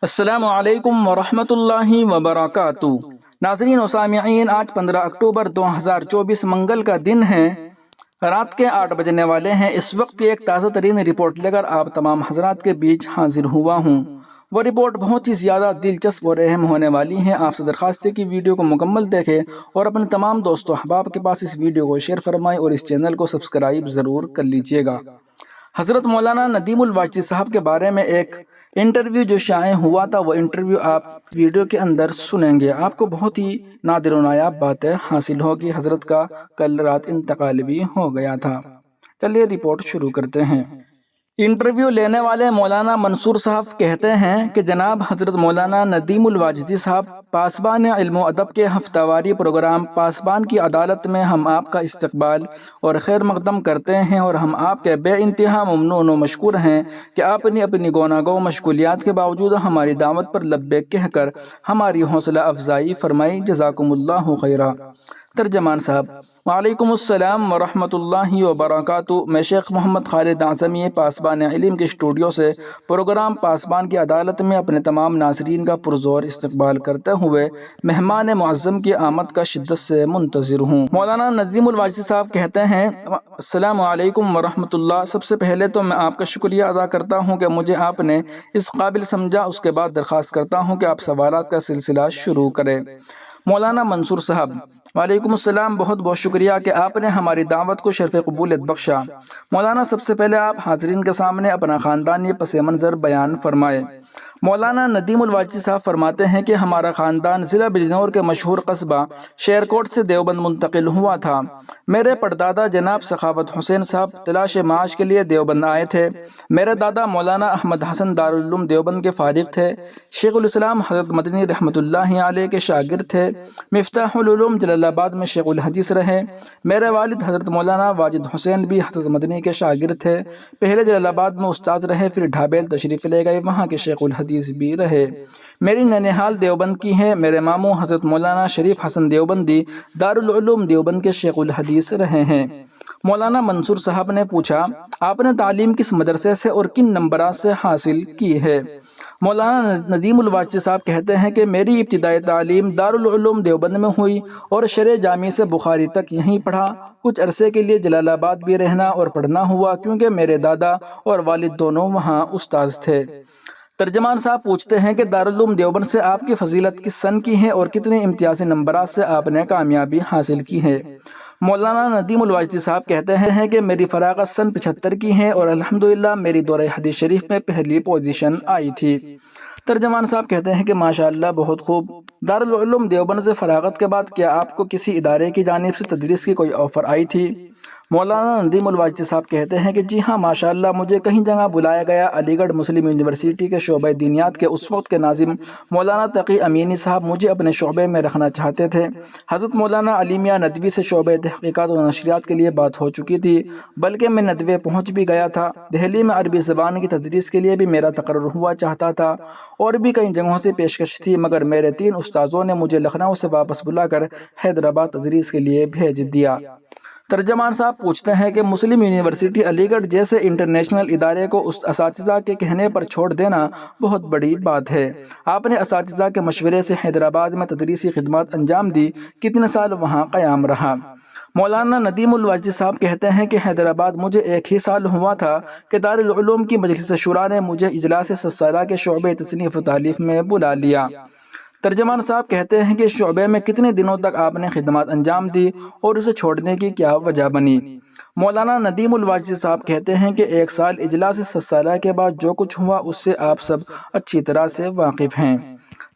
السلام علیکم ورحمۃ اللہ وبرکاتہ۔ ناظرین و سامعین، آج 15 اکتوبر 2024 منگل کا دن ہے۔ رات کے 8 بجنے والے ہیں۔ اس وقت ایک تازہ ترین رپورٹ لے کر آپ تمام حضرات کے بیچ حاضر ہوا ہوں۔ وہ رپورٹ بہت ہی زیادہ دلچسپ اور اہم ہونے والی ہے۔ آپ سے درخواست ہے کہ ویڈیو کو مکمل دیکھیں اور اپنے تمام دوستوں احباب کے پاس اس ویڈیو کو شیئر فرمائیں اور اس چینل کو سبسکرائب ضرور کر لیجئے گا۔ حضرت مولانا ندیم الواجدی صاحب کے بارے میں ایک انٹرویو جو شائع ہوا تھا، وہ انٹرویو آپ ویڈیو کے اندر سنیں گے۔ آپ کو بہت ہی نادر و نایاب باتیں حاصل ہوگی۔ حضرت کا کل رات انتقال بھی ہو گیا تھا۔ چلیے رپورٹ شروع کرتے ہیں۔ انٹرویو لینے والے مولانا منصور صاحب کہتے ہیں کہ جناب حضرت مولانا ندیم الواجدی صاحب، پاسبان علم و ادب کے ہفتہ واری پروگرام پاسبان کی عدالت میں ہم آپ کا استقبال اور خیر مقدم کرتے ہیں، اور ہم آپ کے بے انتہا ممنون و مشکور ہیں کہ آپ نے اپنی گوناگو مشغولیات کے باوجود ہماری دعوت پر لبیک کہہ کر ہماری حوصلہ افزائی فرمائی۔ جزاکم اللہ خیرا۔ ترجمان صاحب: وعلیکم السلام ورحمۃ اللہ وبرکاتہ۔ میں شیخ محمد خالد اعظمی پاسبان علم کے اسٹوڈیو سے پروگرام پاسبان کی عدالت میں اپنے تمام ناظرین کا پرزور استقبال کرتے ہوئے مہمان معظم کی آمد کا شدت سے منتظر ہوں۔ مولانا ندیم الواجدی صاحب کہتے ہیں: السلام علیکم ورحمۃ اللہ۔ سب سے پہلے تو میں آپ کا شکریہ ادا کرتا ہوں کہ مجھے آپ نے اس قابل سمجھا۔ اس کے بعد درخواست کرتا ہوں کہ آپ سوالات کا سلسلہ شروع کریں۔ مولانا منصور صاحب: وعلیکم السلام، بہت بہت شکریہ کہ آپ نے ہماری دعوت کو شرف قبولیت بخشا۔ مولانا، سب سے پہلے آپ حاضرین کے سامنے اپنا خاندانی پس منظر بیان فرمائیں۔ مولانا ندیم الواجدی صاحب فرماتے ہیں کہ ہمارا خاندان ضلع بجنور کے مشہور قصبہ شیرکوٹ سے دیوبند منتقل ہوا تھا۔ میرے پردادا جناب سخاوت حسین صاحب تلاش معاش کے لیے دیوبند آئے تھے۔ میرے دادا مولانا احمد حسن دارالعلوم دیوبند کے فارغ تھے۔ شیخ الاسلام حضرت مدنی رحمۃ اللہ علیہ کے شاگرد تھے۔ مفتاح العلوم جلال آباد میں شیخ الحدیث رہے۔ میرے والد حضرت مولانا واجد حسین بھی حضرت مدنی کے شاگرد تھے۔ پہلے جلال آباد میں استاد رہے، پھر ڈھابیل تشریف لے گئے، وہاں کے شیخ الحدیث بھی رہے۔ میری ننیحال دیوبند کی ہے۔ میرے ماموں حضرت مولانا شریف حسن دیوبندی دارالعلوم دیوبند کے شیخ الحدیث رہے ہیں۔ مولانا منصور صاحب نے پوچھا: آپ نے تعلیم کس مدرسے سے اور کن نمبرات سے حاصل کی ہے؟ مولانا ندیم الواجدی صاحب کہتے ہیں کہ میری ابتدائی تعلیم دارالعلوم دیوبند میں ہوئی اور شرع جامع سے بخاری تک یہیں پڑھا۔ کچھ عرصے کے لیے جلال آباد بھی رہنا اور پڑھنا ہوا، کیونکہ میرے دادا اور والد دونوں وہاں استاذ تھے۔ ترجمان صاحب پوچھتے ہیں کہ دارالعلوم دیوبند سے آپ کی فضیلت کس سن کی ہے اور کتنے امتیازی نمبرات سے آپ نے کامیابی حاصل کی ہے؟ مولانا ندیم الواجدی صاحب کہتے ہیں کہ میری فراغت سن 75 کی ہے اور الحمدللہ میری دورہ حدیث شریف میں پہلی پوزیشن آئی تھی۔ ترجمان صاحب کہتے ہیں کہ ماشاءاللہ، بہت خوب۔ دارالعلوم دیوبند سے فراغت کے بعد کیا آپ کو کسی ادارے کی جانب سے تدریس کی کوئی آفر آئی تھی؟ مولانا ندیم الواجدی صاحب کہتے ہیں کہ جی ہاں، ماشاءاللہ مجھے کہیں جگہ بلایا گیا۔ علی گڑھ مسلم یونیورسٹی کے شعبہ دینیات کے اس وقت کے ناظم مولانا تقی امینی صاحب مجھے اپنے شعبے میں رکھنا چاہتے تھے۔ حضرت مولانا علی میاں ندوی سے شعبہ تحقیقات و نشریات کے لیے بات ہو چکی تھی، بلکہ میں ندوے پہنچ بھی گیا تھا۔ دہلی میں عربی زبان کی تدریس کے لیے بھی میرا تقرر ہوا چاہتا تھا، اور بھی کئی جگہوں سے پیشکش تھی، مگر میرے 3 استاذوں نے مجھے لکھنؤ سے واپس بلا کر حیدرآباد تدریس کے لیے بھیج دیا۔ ترجمان صاحب پوچھتے ہیں کہ مسلم یونیورسٹی علی گڑھ جیسے انٹرنیشنل ادارے کو اس اساتذہ کے کہنے پر چھوڑ دینا بہت بڑی بات ہے۔ آپ نے اساتذہ کے مشورے سے حیدرآباد میں تدریسی خدمات انجام دی، کتنے سال وہاں قیام رہا؟ مولانا ندیم الواجدی صاحب کہتے ہیں کہ حیدرآباد مجھے 1 ہی سال ہوا تھا کہ دارالعلوم کی مجلس شورا نے مجھے اجلاس سالہ کے شعبہ تصنیف و تالیف میں بلا لیا۔ ترجمان صاحب کہتے ہیں کہ شعبے میں کتنے دنوں تک آپ نے خدمات انجام دی اور اسے چھوڑنے کی کیا وجہ بنی؟ مولانا ندیم الواجدی صاحب کہتے ہیں کہ 1 سال اجلاس سالہ کے بعد جو کچھ ہوا اس سے آپ سب اچھی طرح سے واقف ہیں۔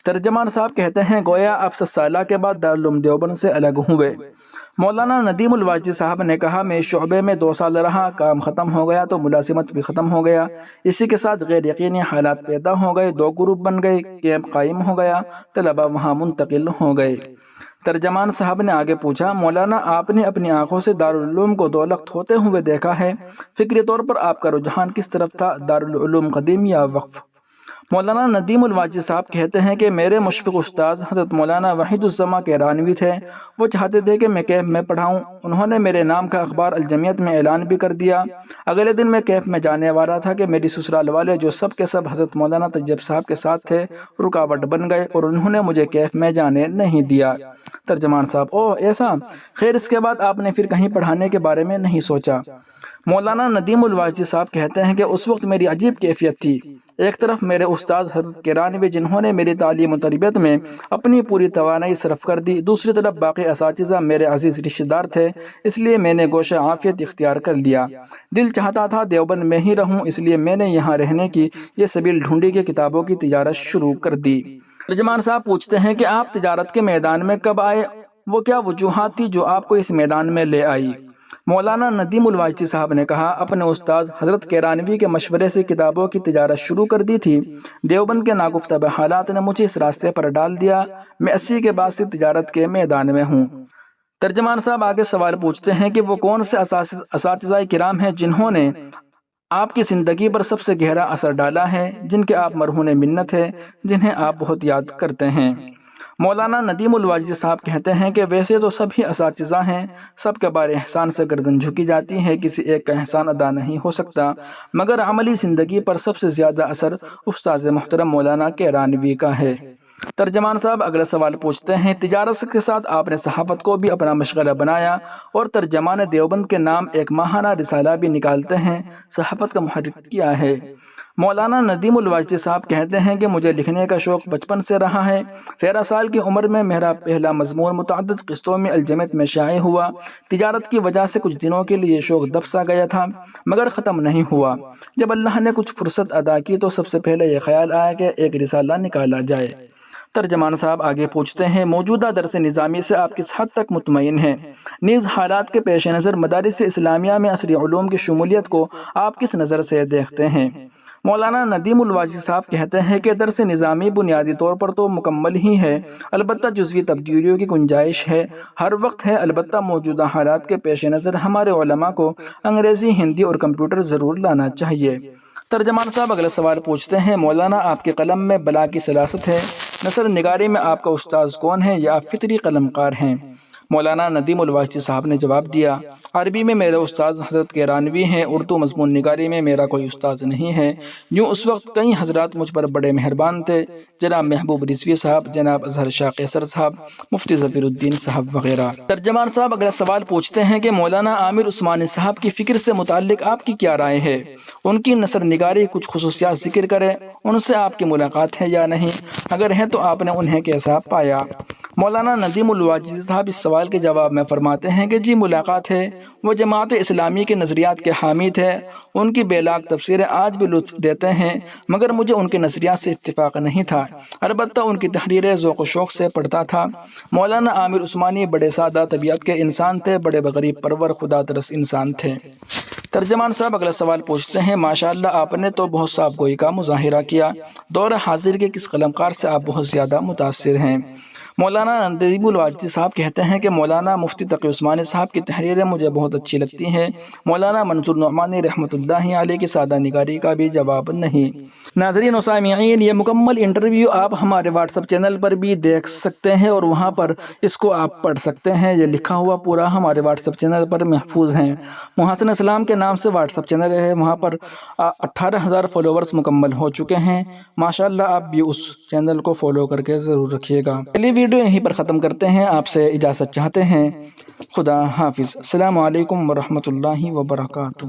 ترجمان صاحب کہتے ہیں گویا آپ 7 سالہ کے بعد دارالعلوم دیوبند سے الگ ہوئے۔ مولانا ندیم الواجدی صاحب نے کہا میں شعبے میں 2 سال رہا، کام ختم ہو گیا تو ملازمت بھی ختم ہو گیا۔ اسی کے ساتھ غیر یقینی حالات پیدا ہو گئے، 2 گروپ بن گئے، کیمپ قائم ہو گیا، طلبہ وہاں منتقل ہو گئے۔ ترجمان صاحب نے آگے پوچھا: مولانا، آپ نے اپنی آنکھوں سے دارالعلوم کو 2 لخت ہوتے ہوئے دیکھا ہے، فکری طور پر آپ کا رجحان کس طرف تھا، دارالعلوم قدیم یا وقف؟ مولانا ندیم الواجد صاحب کہتے ہیں کہ میرے مشفق استاذ حضرت مولانا وحید الزما کیرانوی تھے۔ وہ چاہتے تھے کہ میں کیف میں پڑھاؤں۔ انہوں نے میرے نام کا اخبار الجمعیت میں اعلان بھی کر دیا۔ اگلے دن میں کیف میں جانے والا تھا کہ میری سسرال والے جو سب کے سب حضرت مولانا طیب صاحب کے ساتھ تھے رکاوٹ بن گئے اور انہوں نے مجھے کیف میں جانے نہیں دیا۔ ترجمان صاحب: اوہ ایسا؟ خیر، اس کے بعد آپ نے پھر کہیں پڑھانے کے بارے میں نہیں سوچا؟ مولانا ندیم الواجد صاحب کہتے ہیں کہ اس وقت میری عجیب کیفیت تھی۔ ایک طرف میرے استاد حضرت کیرانوی جنہوں نے میری تعلیم و تربیت میں اپنی پوری توانائی صرف کر دی، دوسری طرف باقی اساتذہ میرے عزیز رشتہ دار تھے، اس لیے میں نے گوشہ عافیت اختیار کر لیا۔ دل چاہتا تھا دیوبند میں ہی رہوں، اس لیے میں نے یہاں رہنے کی یہ سبیل ڈھونڈی کہ کتابوں کی تجارت شروع کر دی۔ ترجمان صاحب پوچھتے ہیں کہ آپ تجارت کے میدان میں کب آئے؟ وہ کیا وجوہات تھی جو آپ کو اس میدان میں لے آئی؟ مولانا ندیم الواجدی صاحب نے کہا، اپنے استاد حضرت کیرانوی کے مشورے سے کتابوں کی تجارت شروع کر دی تھی۔ دیوبند کے ناگفتہ حالات نے مجھے اس راستے پر ڈال دیا۔ میں 80 کے بعد سے تجارت کے میدان میں ہوں۔ ترجمان صاحب آگے سوال پوچھتے ہیں کہ وہ کون سے اساتذہ کرام ہیں جنہوں نے آپ کی زندگی پر سب سے گہرا اثر ڈالا ہے، جن کے آپ مرہون منت ہیں، جنہیں آپ بہت یاد کرتے ہیں؟ مولانا ندیم الواجدی صاحب کہتے ہیں کہ ویسے تو سب ہی اساتذہ ہیں، سب کے بارے احسان سے گردن جھکی جاتی ہے، کسی ایک کا احسان ادا نہیں ہو سکتا، مگر عملی زندگی پر سب سے زیادہ اثر استاد محترم مولانا کیرانوی کا ہے۔ ترجمان صاحب اگلا سوال پوچھتے ہیں، تجارت کے ساتھ آپ نے صحافت کو بھی اپنا مشغلہ بنایا اور ترجمان دیوبند کے نام ایک ماہانہ رسالہ بھی نکالتے ہیں، صحافت کا محرک کیا ہے؟ مولانا ندیم الواجدی صاحب کہتے ہیں کہ مجھے لکھنے کا شوق بچپن سے رہا ہے۔ 13 سال کی عمر میں میرا پہلا مضمون متعدد قسطوں میں الجمعیت میں شائع ہوا۔ تجارت کی وجہ سے کچھ دنوں کے لیے شوق دب سا گیا تھا، مگر ختم نہیں ہوا۔ جب اللہ نے کچھ فرصت عطا کی تو سب سے پہلے یہ خیال آیا کہ ایک رسالہ نکالا جائے۔ ترجمان صاحب آگے پوچھتے ہیں، موجودہ درس نظامی سے آپ کس حد تک مطمئن ہیں؟ نیز حالات کے پیش نظر مدارس اسلامیہ میں عصری علوم کی شمولیت کو آپ کس نظر سے دیکھتے ہیں؟ مولانا ندیم الواجدی صاحب کہتے ہیں کہ درس نظامی بنیادی طور پر تو مکمل ہی ہے، البتہ جزوی تبدیلیوں کی گنجائش ہے، ہر وقت ہے، البتہ موجودہ حالات کے پیش نظر ہمارے علماء کو انگریزی، ہندی اور کمپیوٹر ضرور لانا چاہیے۔ ترجمان صاحب اگلا سوال پوچھتے ہیں، مولانا آپ کے قلم میں بلا کی سلاست ہے، نثر نگاری میں آپ کا استاذ کون ہے یا آپ فطری قلم کار ہیں؟ مولانا ندیم الواجدی صاحب نے جواب دیا، عربی میں میرے استاد حضرت کیرانوی ہیں، اردو مضمون نگاری میں میرا کوئی استاد نہیں ہے۔ یوں اس وقت کئی حضرات مجھ پر بڑے مہربان تھے، جناب محبوب رضوی صاحب، جناب اظہر شاہ قیصر صاحب، مفتی ظفیر الدین صاحب وغیرہ۔ ترجمان صاحب اگلا سوال پوچھتے ہیں کہ مولانا عامر عثمانی صاحب کی فکر سے متعلق آپ کی کیا رائے ہے؟ ان کی نثر نگاری کچھ خصوصیات ذکر کریں، ان سے آپ کی ملاقات ہے یا نہیں؟ اگر ہے تو آپ نے انہیں کیسا پایا؟ مولانا ندیم الواجدی صاحب اس سوال کے جواب میں فرماتے ہیں کہ جی ملاقات ہے، وہ جماعت اسلامی کے نظریات کے حامی تھے، ان کی بے لاگ تفسیریں آج بھی لطف دیتے ہیں، مگر مجھے ان کے نظریات سے اتفاق نہیں تھا، البتہ ان کی تحریریں ذوق و شوق سے پڑھتا تھا۔ مولانا عامر عثمانی بڑے سادہ طبیعت کے انسان تھے، بڑے بغریب پرور خدا ترس انسان تھے۔ ترجمان صاحب اگلا سوال پوچھتے ہیں، ماشاءاللہ آپ نے تو بہت صاف گوئی کا مظاہرہ کیا، دور حاضر کے کس قلمکار سے آپ بہت زیادہ متاثر ہیں؟ مولانا ندیم الواجدی صاحب کہتے ہیں کہ مولانا مفتی تقی عثمانی صاحب کی تحریریں مجھے بہت اچھی لگتی ہیں، مولانا منظور نعمانی رحمۃ اللہ علیہ کی سادہ نگاری کا بھی جواب نہیں۔ ناظرین و سامعین، یہ مکمل انٹرویو آپ ہمارے واٹس ایپ چینل پر بھی دیکھ سکتے ہیں اور وہاں پر اس کو آپ پڑھ سکتے ہیں، یہ لکھا ہوا پورا ہمارے واٹس ایپ چینل پر محفوظ ہیں۔ محسن اسلام کے نام سے واٹس ایپ چینل ہے، وہاں پر 18,000 فالوورز مکمل ہو چکے ہیں، ماشاءاللہ آپ بھی اس چینل کو فالو کر کے ضرور رکھیے گا۔ پہلی ویڈیو یہیں پر ختم کرتے ہیں، آپ سے اجازت چاہتے ہیں، خدا حافظ، السلام علیکم ورحمۃ اللہ وبرکاتہ۔